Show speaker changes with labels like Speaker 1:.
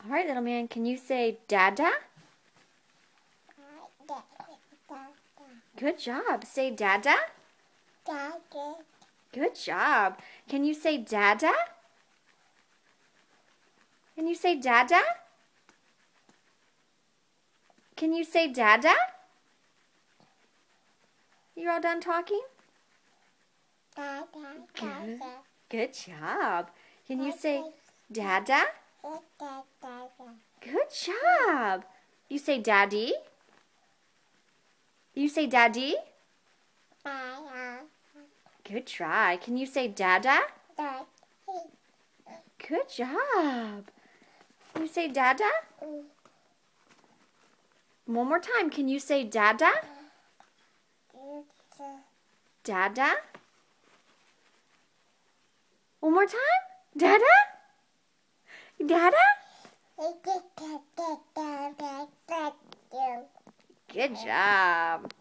Speaker 1: All right, little man, can you say Dada? Good job. Say Dada. Good job. Can you say Dada? Can you say Dada? Can you say Dada? You're all done talking? Good. Good job. Can you say Dada? Good job. You say Daddy? You say Daddy? Good try. Can you say Dada? Good job. Can you say Dada? One more time. Can you say Dada? Dada? One more time. Dada? Dada? Good job.